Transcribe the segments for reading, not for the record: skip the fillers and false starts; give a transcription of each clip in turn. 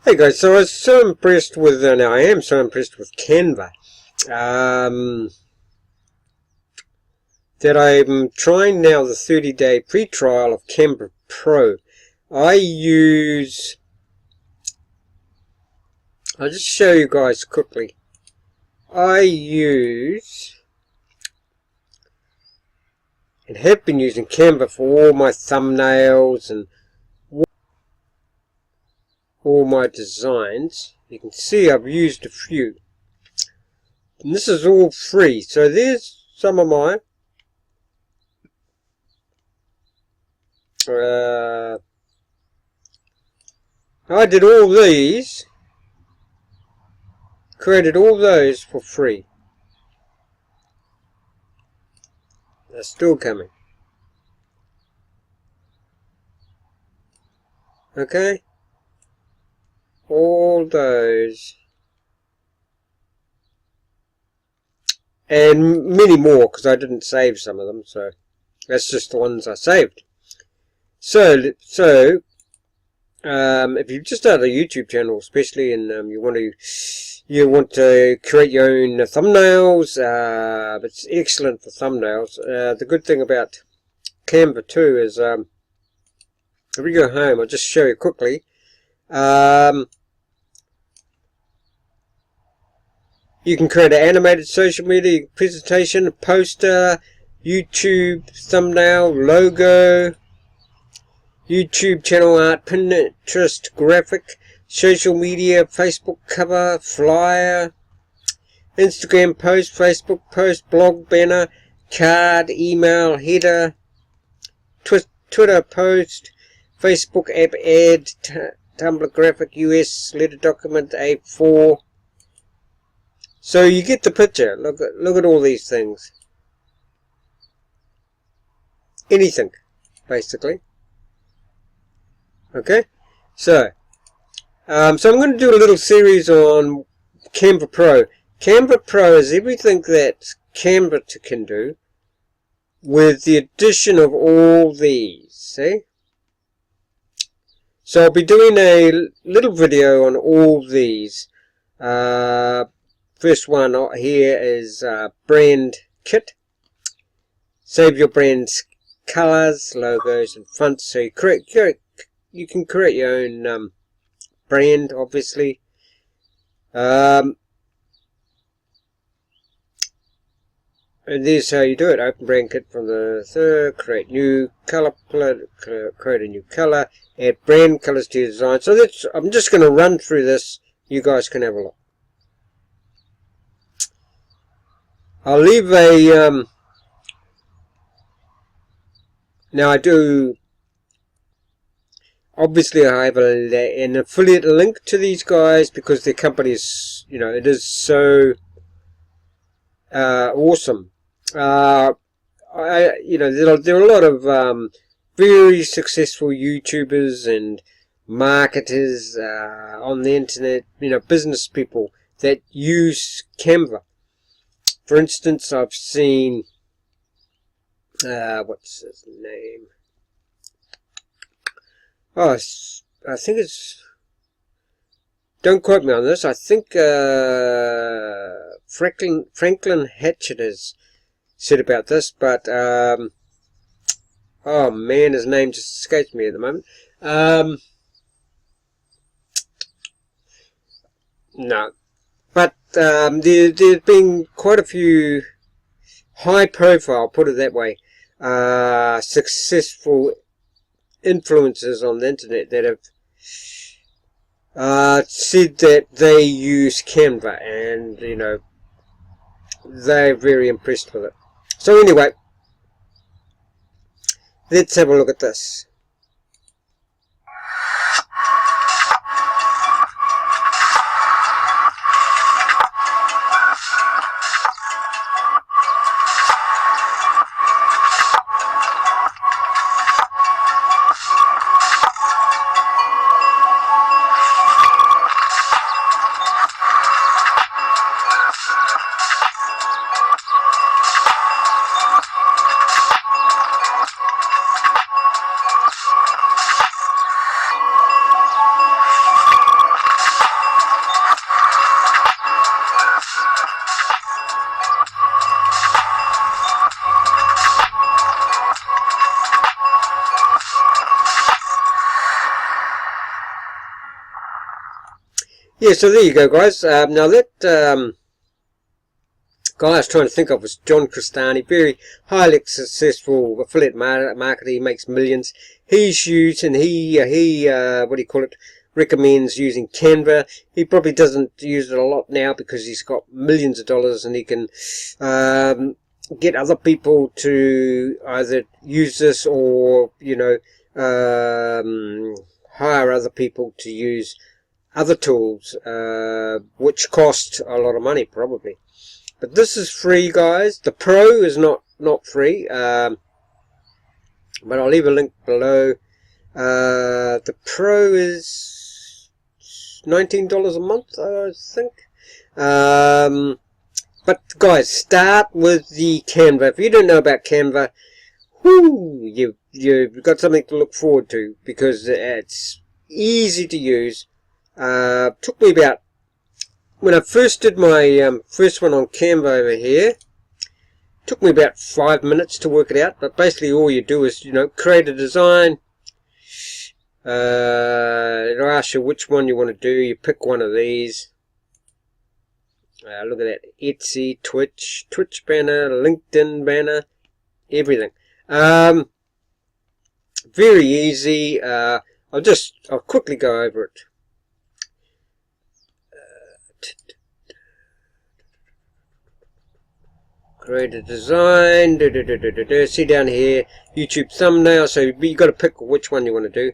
Hey guys, so I was so impressed with, now I am so impressed with Canva, that I'm trying now the 30-day free trial of Canva Pro. I'll just show you guys quickly. I use, and have been using Canva for all my thumbnails and all my designs. You can see I've used a few. And this is all free. So there's some of mine. I did all these, created all those for free. They're still coming. Okay? All those. And many more, because I didn't save some of them, so that's just the ones I saved. So if you've just started a YouTube channel, especially, and you want to create your own thumbnails, it's excellent for thumbnails. The good thing about Canva too is, if we go home, I'll just show you quickly. You can create an animated social media presentation, a poster, YouTube thumbnail, logo, YouTube channel art, Pinterest graphic, social media, Facebook cover, flyer, Instagram post, Facebook post, blog banner, card, email, header, Twitter post, Facebook app ad, Tumblr graphic, US letter document, A4. So you get the picture. Look at all these things. Anything, basically. Okay, so I'm going to do a little series on Canva Pro. Canva Pro is everything that Canva can do, with the addition of all these. See? So I'll be doing a little video on all these. First one here is brand kit. Save your brand's colors, logos, and fonts. So you can create your own brand, obviously. And this is how you do it. Open brand kit from the third. Create new color. Create a new color. Add brand colors to your design. So I'm just going to run through this. You guys can have a look. I'll leave a, now I do, obviously I have an affiliate link to these guys because their company is, it is so awesome. There are a lot of very successful YouTubers and marketers on the internet, business people that use Canva. For instance, I've seen, what's his name? Oh, I think it's, don't quote me on this, I think Franklin Hatchet has said about this, but, oh man, his name just escapes me at the moment. No. But there's been quite a few high-profile, put it that way, successful influencers on the internet that have said that they use Canva, and they're very impressed with it. So anyway, let's have a look at this. yeah, so there you go, guys. Now that guy I was trying to think of was John Cristani, very highly successful affiliate marketer. He makes millions. He's used, and he what do you call it, recommends using Canva. He probably doesn't use it a lot now because he's got millions of dollars, and he can get other people to either use this or, you know, hire other people to use other tools, which cost a lot of money probably. But this is free, guys. The Pro is not free, but I'll leave a link below. The Pro is $19 a month, I think. But guys, start with the Canva. If you don't know about Canva, whoo, you've got something to look forward to, because it's easy to use. Took me about, when I first did my first one on Canva over here, took me about 5 minutes to work it out. But basically all you do is, you know, create a design. It'll ask you which one you want to do. You pick one of these. Look at that, Etsy, Twitch banner, LinkedIn banner, everything. Very easy. I'll quickly go over it. Create a design. See down here, YouTube thumbnail. So you got to pick which one you want to do.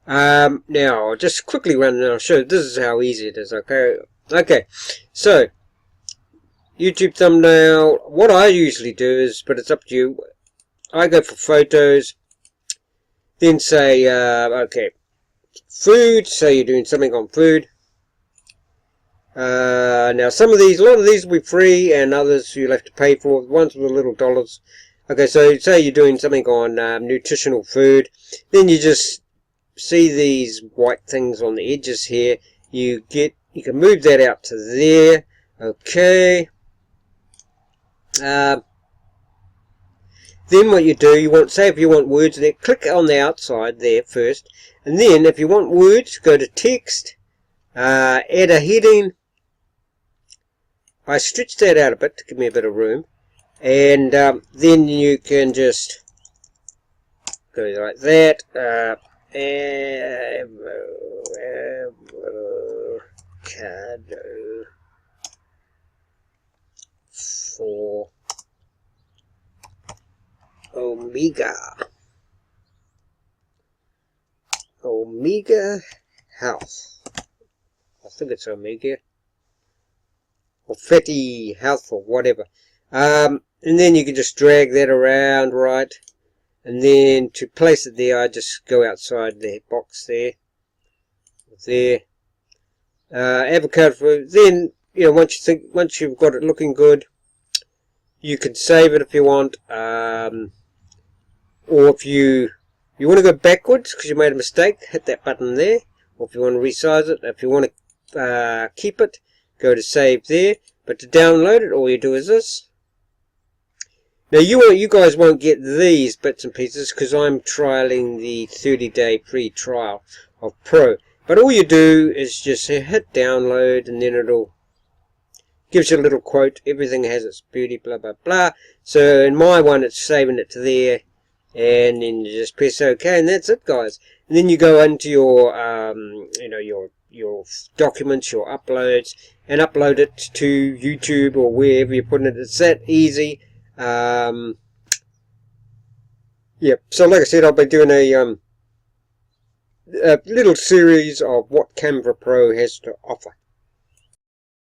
Now I'll just quickly run and I'll show you. This is how easy it is. Okay, so YouTube thumbnail. What I usually do is, but it's up to you, I go for photos, then say okay, food. Say you're doing something on food. Now a lot of these will be free, and others you'll have to pay for. Ones with the little dollars. Okay, so say you're doing something on nutritional food, then you just see these white things on the edges here. You can move that out to there. Okay. Then what you do, say if you want words there, click on the outside there first, and then if you want words, go to text, add a heading. I stretched that out a bit to give me a bit of room, and then you can just go like that. Avocado for Omega Health. I think it's Omega or Fatty Health or whatever. And then you can just drag that around, right? And then to place it there, I just go outside the box there. Avocado fruit. Then, you know, once you've got it looking good, you can save it if you want, or if you want to go backwards because you made a mistake, hit that button there. Or if you want to resize it, if you want to keep it, go to save there. But to download it, all you do is this. Now you guys won't get these bits and pieces because I'm trialing the 30-day free trial of Pro. But all you do is just hit download, and then it'll gives you a little quote. Everything has its beauty, blah blah blah. So in my one, it's saving it to there, and then you just press OK, and that's it, guys. And then you go into your you know, your documents, your uploads, and upload it to YouTube or wherever you're putting it. It's that easy. Yeah, so like I said, I'll be doing a little series of what Canva Pro has to offer.